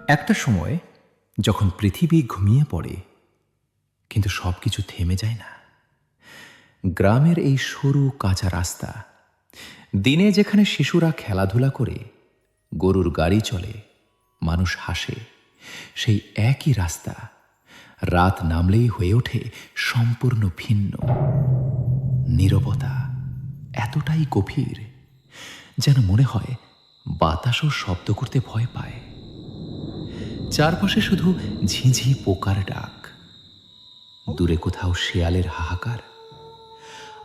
একটা সময় যখন পৃথিবী ঘুমিয়ে পড়ে কিন্তু সবকিছু থেমে যায় না, গ্রামের এই সরু কাঁচা রাস্তা, দিনে যেখানে শিশুরা খেলাধুলা করে, গরুর গাড়ি চলে, মানুষ হাসে, সেই একই রাস্তা রাত নামলেই হয়ে ওঠে সম্পূর্ণ ভিন্ন। নীরবতা এতটাই গভীর যেন মনে হয় বাতাসও শব্দ করতে ভয় পায়। চারপাশে শুধু ঝিঁঝি পোকার ডাক, দূরে কোথাও শেয়ালের হাহাকার,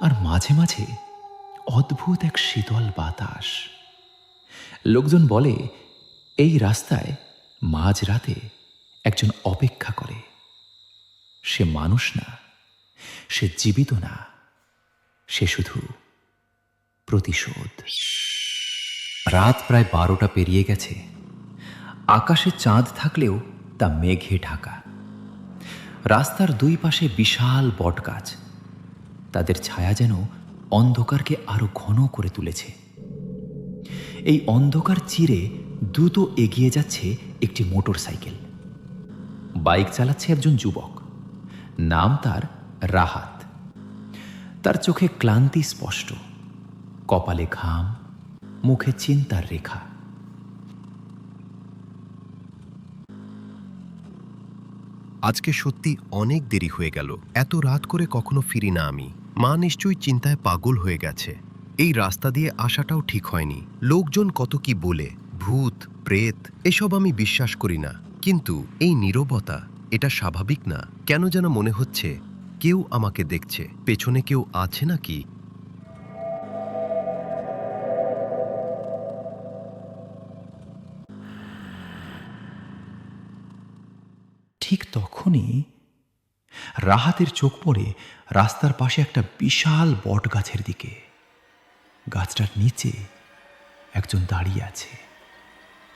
আর মাঝে মাঝে অদ্ভুত এক শীতল বাতাস। লোকজন বলে এই রাস্তায় মাঝরাতে একজন অপেক্ষা করে। সে মানুষ না, সে জীবিত না, সে শুধু প্রতিশোধ। রাত প্রায় 12টা পেরিয়ে গেছে। আকাশে চাঁদ থাকলেও তা মেঘে ঢাকা। রাস্তার দুই পাশে বিশাল বটগাছ, তাদের ছায়া যেন অন্ধকারকে আরো ঘন করে তুলেছে। এই অন্ধকার চিরে দ্রুত এগিয়ে যাচ্ছে একটি মোটর সাইকেল। বাইক চালাচ্ছে একজন যুবক, নাম তার রাহাত। তার চোখে ক্লান্তি স্পষ্ট, কপালে ঘাম, মুখে চিন্তার রেখা। আজকে সত্যি অনেক দেরি হয়ে গেল। এত রাত করে কখনো ফিরি না আমি। মা নিশ্চয়ই চিন্তায় পাগল হয়ে গেছে। এই রাস্তা দিয়ে আসাটাও ঠিক হয়নি। লোকজন কত কি বলে, ভূত প্রেত এসব আমি বিশ্বাস করি না, কিন্তু এই নীরবতা, এটা স্বাভাবিক না। কেন যেন মনে হচ্ছে কেউ আমাকে দেখছে। পেছনে কেউ আছে নাকি? ঠিক তখনই রাহাতের চোখ পড়ে রাস্তার পাশে একটা বিশাল বট গাছের দিকে। গাছটার নিচে একজন দাঁড়িয়ে আছে।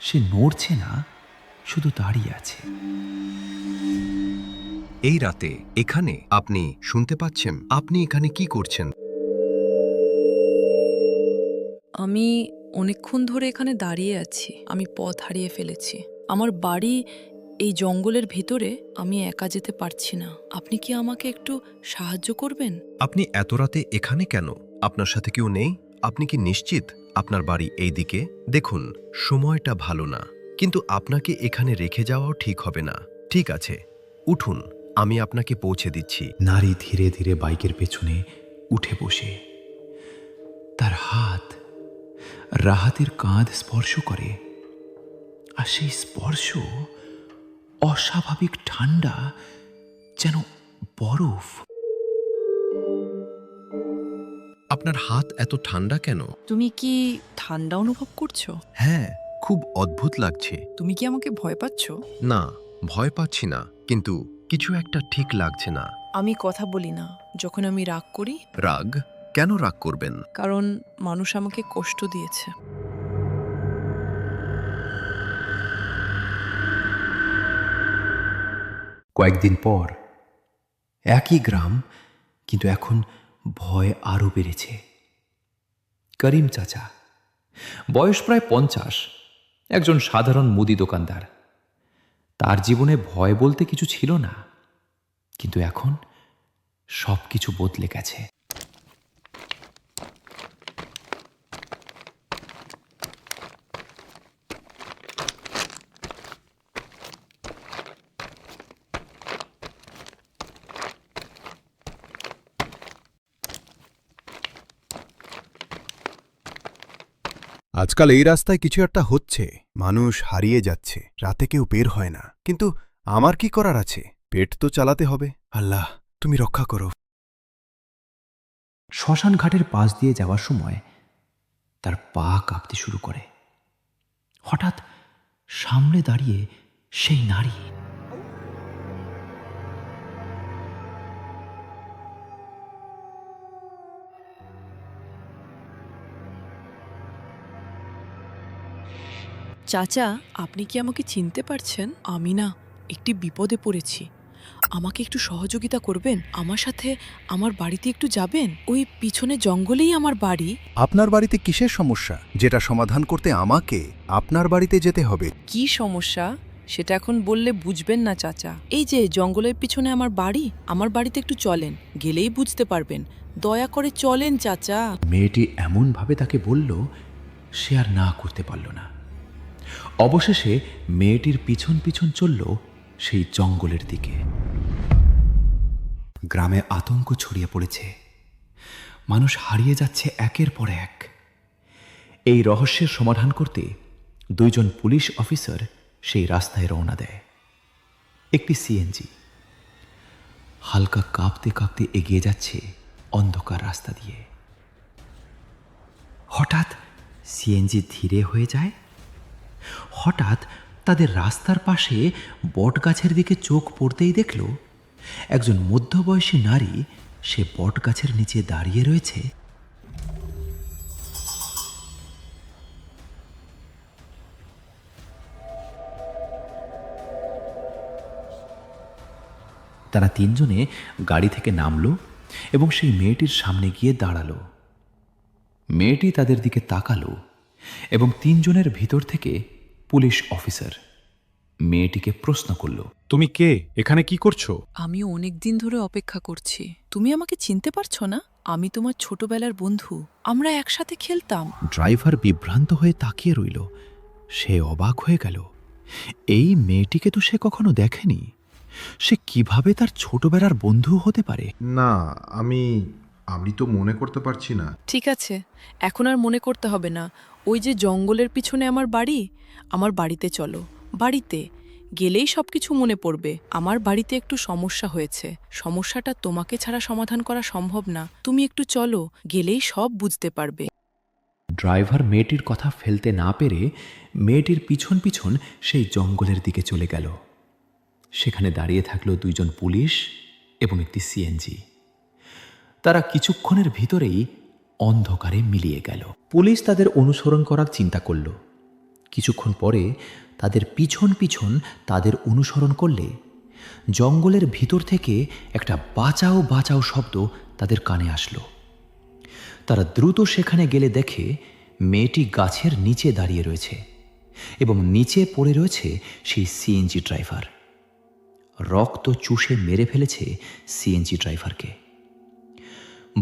সে নড়ছে না, শুধু দাঁড়িয়ে আছে। এই রাতে এখানে আপনি শুনতে পাচ্ছেন? আপনি এখানে কি করছেন? আমি অনেকক্ষণ ধরে এখানে দাঁড়িয়ে আছি। আমি পথ হারিয়ে ফেলেছি। আমার বাড়ি এই জঙ্গলের ভিতরে। আমি একা যেতে পারছি না। আপনি কি আমাকে একটু সাহায্য করবেন? আপনি এত রাতে এখানে কেন? আপনার সাথে কেউ নেই? আপনি কি নিশ্চিত আপনার বাড়ি এই দিকে? দেখুন, সময়টা ভালো না, কিন্তু আপনাকে এখানে রেখে যাওয়াও ঠিক হবে না। ঠিক আছে, উঠুন, আমি আপনাকে পৌঁছে দিচ্ছি। নারী ধীরে ধীরে বাইকের পেছনে উঠে বসে। তার হাত রাহাতের কাঁধ স্পর্শ করে, আর সেই স্পর্শ অস্বাভাবিক ঠান্ডা, যেন বরফ। আপনার হাত এত ঠান্ডা কেন? তুমি কি ঠান্ডা অনুভব করছো? হ্যাঁ, খুব অদ্ভুত লাগছে। তুমি কি আমাকে ভয় পাচ্ছ? না, ভয় পাচ্ছি না, কিন্তু কিছু একটা ঠিক লাগছে না। আমি কথা বলি না যখন আমি রাগ করি, রাগ? কেন রাগ করবেন? কারণ মানুষ আমাকে কষ্ট দিয়েছে। কয়েকদিন পর একই গ্রাম, কিন্তু এখন ভয় আরো বেড়েছে। করিম চাচা, বয়স প্রায় 50, একজন সাধারণ মুদি দোকানদার। তার জীবনে ভয় বলতে কিছু ছিল না, কিন্তু এখন সবকিছু বদলে গেছে। আজকাল এই রাস্তায় কিছু একটা হচ্ছে। মানুষ হারিয়ে যাচ্ছে, রাতে কেউ বের হয় না। কিন্তু আমার কি করার আছে? পেট তো চালাতে হবে। আল্লাহ, তুমি রক্ষা করো। শ্মশান ঘাটের পাশ দিয়ে যাওয়ার সময় তার পা কাঁপতে শুরু করে। হঠাৎ সামনে দাঁড়িয়ে সেই নারী। চাচা, আপনি কি আমাকে চিনতে পারছেন? আমি না একটি বিপদে পড়েছি। আমাকে একটু সহযোগিতা করবেন? আমার সাথে আমার বাড়িতে একটু যাবেন? ওই পিছনে জঙ্গলেই আমার বাড়ি। আপনার বাড়িতে কিসের সমস্যা যেটা সমাধান করতে আমাকে আপনার বাড়িতে যেতে হবে? কি সমস্যা সেটা এখন বললে বুঝবেন না চাচা। এই যে জঙ্গলের পিছনে আমার বাড়িতে একটু চলেন, গেলেই বুঝতে পারবেন। দয়া করে চলেন চাচা। মেয়েটি এমনভাবে তাকে বলল, সে আর না করতে পারল না। অবশেষে মেয়েটির পিছন পিছন চলল সেই জঙ্গলের দিকে। গ্রামে আতঙ্ক ছড়িয়ে পড়েছে, মানুষ হারিয়ে যাচ্ছে একের পর এক। এই রহস্যের সমাধান করতে 2 জন পুলিশ অফিসার সেই রাস্তায় রওনা দেয়। একটি সিএনজি হালকা কাঁপতে কাঁপতে এগিয়ে যাচ্ছে অন্ধকার রাস্তা দিয়ে। হঠাৎ সিএনজি ধীরে হয়ে যায়। হঠাৎ তাদের রাস্তার পাশে বটগাছের দিকে চোখ পড়তেই দেখল একজন মধ্যবয়সী নারী সে বটগাছের নিচে দাঁড়িয়ে রয়েছে। তারা 3 জনে গাড়ি থেকে নামলো এবং সেই মেয়েটির সামনে গিয়ে দাঁড়ালো। মেয়েটি তাদের দিকে তাকালো এবং 3 জনের ভিতর থেকে পুলিশ অফিসার মেয়েটিকে প্রশ্ন করল, তুমি কে? এখানে কি করছো? আমি অনেক দিন ধরে অপেক্ষা করছি। তুমি আমাকে চিনতে পারছো না? আমি তোমার ছোটবেলার বন্ধু, আমরা একসাথে খেলতাম। ড্রাইভার বিভ্রান্ত হয়ে তাকিয়ে রইল। সে অবাক হয়ে গেল, এই মেয়েটিকে তো সে কখনো দেখেনি। সে কিভাবে তার ছোটবেলার বন্ধু হতে পারে? না, আমি তো মনে করতে পারছি না। ঠিক আছে, এখন আর মনে করতে হবে না। ওই যে জঙ্গলের পিছনে আমার বাড়িতে চলো। বাড়িতে গেলেই সবকিছু মনে পড়বে। আমার বাড়িতে একটু সমস্যা হয়েছে। সমস্যাটা তোমাকে ছাড়া সমাধান করা সম্ভব না। তুমি একটু চলো, গেলেই সব বুঝতে পারবে। ড্রাইভার মেয়েটির কথা ফেলতে না পেরে মেয়েটির পিছন পিছন সেই জঙ্গলের দিকে চলে গেল। সেখানে দাঁড়িয়ে থাকলো 2 জন পুলিশ এবং একটি সিএনজি। তারা কিছুক্ষণের ভিতরেই অন্ধকারে মিলিয়ে গেল। পুলিশ তাদের অনুসরণ করার চিন্তা করল। কিছুক্ষণ পরে তাদের পিছন পিছন তাদের অনুসরণ করলে জঙ্গলের ভিতর থেকে একটা বাঁচাও বাঁচাও শব্দ তাদের কানে আসলো। তারা দ্রুত সেখানে গেলে দেখে মেয়েটি গাছের নিচে দাঁড়িয়ে রয়েছে এবং নিচে পড়ে রয়েছে সেই সিএনজি ড্রাইভার। রক্ত চুষে মেরে ফেলেছে সিএনজি ড্রাইভারকে।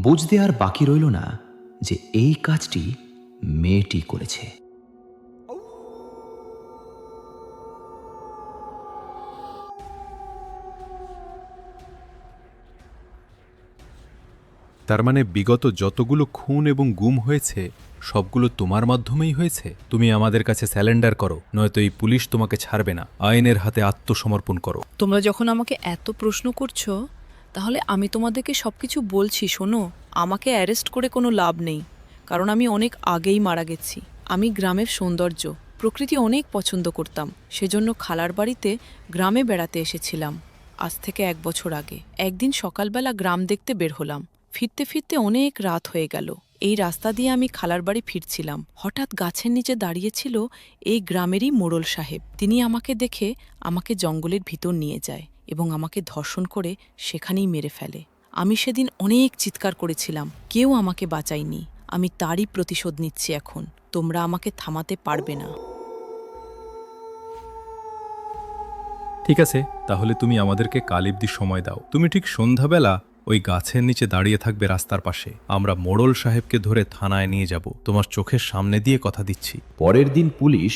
বুঝতে আর বাকি রইল না যে এই কাজটি মেয়েটি করেছে। তার মানে বিগত যতগুলো খুন এবং গুম হয়েছে সবগুলো তোমার মাধ্যমেই হয়েছে? তুমি আমাদের কাছে স্যালেন্ডার করো, নয়তো এই পুলিশ তোমাকে ছাড়বে না। আইনের হাতে আত্মসমর্পণ করো। তোমরা যখন আমাকে এত প্রশ্ন করছো, তাহলে আমি তোমাদেরকে সবকিছু বলছি। শোনো, আমাকে অ্যারেস্ট করে কোনো লাভ নেই, কারণ আমি অনেক আগেই মারা গেছি। আমি গ্রামের সৌন্দর্য, প্রকৃতি অনেক পছন্দ করতাম। সেজন্য খালার বাড়িতে গ্রামে বেড়াতে এসেছিলাম আজ থেকে 1 বছর আগে। একদিন সকালবেলা গ্রাম দেখতে বের হলাম। ফিরতে ফিরতে অনেক রাত হয়ে গেল। এই রাস্তা দিয়ে আমি খালার বাড়ি ফিরছিলাম। হঠাৎ গাছের নিচে দাঁড়িয়েছিল এই গ্রামেরই মোড়ল সাহেব। তিনি আমাকে দেখে আমাকে জঙ্গলের ভিতর নিয়ে যায় এবং আমাকে ধর্ষণ করে সেখানেই মেরে ফেলে। আমি সেদিন অনেক চিৎকার করেছিলাম, কেউ আমাকে বাঁচায়নি। আমি তারই প্রতিশোধ নিচ্ছি এখন। তোমরা আমাকে থামাতে পারবে না। ঠিক আছে, তাহলে তুমি আমাদেরকে কাল অবধি সময় দাও। তুমি ঠিক সন্ধ্যাবেলা ওই গাছের নিচে দাঁড়িয়ে থাকবে রাস্তার পাশে। আমরা মোড়ল সাহেবকে ধরে থানায় নিয়ে যাব। তোমার চোখের সামনে দিয়ে কথা দিচ্ছি। পরের দিন পুলিশ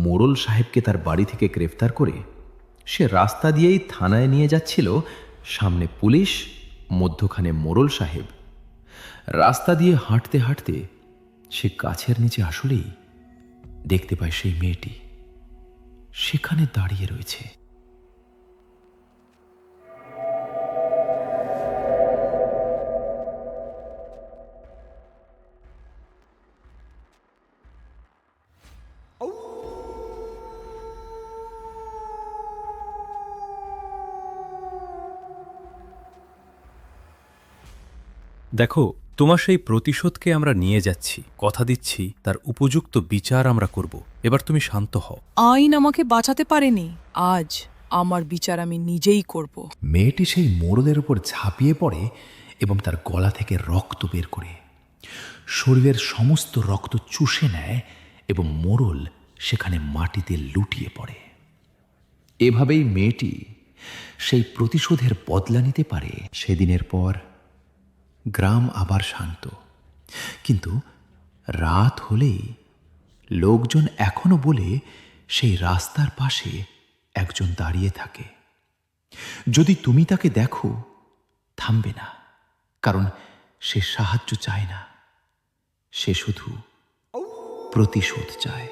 মোড়ল সাহেবকে তার বাড়ি থেকে গ্রেফতার করে সে রাস্তা দিয়েই থানায় নিয়ে যাচ্ছিল। সামনে পুলিশ, মধ্যখানে মোড়ল সাহেব। রাস্তা দিয়ে হাঁটতে হাঁটতে সে গাছের নিচে আসলেই দেখতে পায় সেই মেয়েটি সেখানে দাঁড়িয়ে রয়েছে। দেখো, তোমার সেই প্রতিশোধকে আমরা নিয়ে যাচ্ছি। কথা দিচ্ছি তার উপযুক্ত বিচার আমরা করব। এবার তুমি শান্ত হও। আইন আমাকে বাঁচাতে পারেনি। আজ আমার বিচার আমি নিজেই করব। মেয়েটি সেই মোড়লের উপর ঝাঁপিয়ে পড়ে এবং তার গলা থেকে রক্ত বের করে শরীরের সমস্ত রক্ত চুষে নেয় এবং মোড়ল সেখানে মাটিতে লুটিয়ে পড়ে। এভাবেই মেয়েটি সেই প্রতিশোধের বদলা নিতে পারে। সেদিনের পর গ্রাম আবার শান্ত, কিন্তু রাত হলেই লোকজন এখনো বলে সেই রাস্তার পাশে একজন দাঁড়িয়ে থাকে। যদি তুমি তাকে দেখো, থামবে না, কারণ সে সাহায্য চায় না, সে শুধু প্রতিশোধ চায়।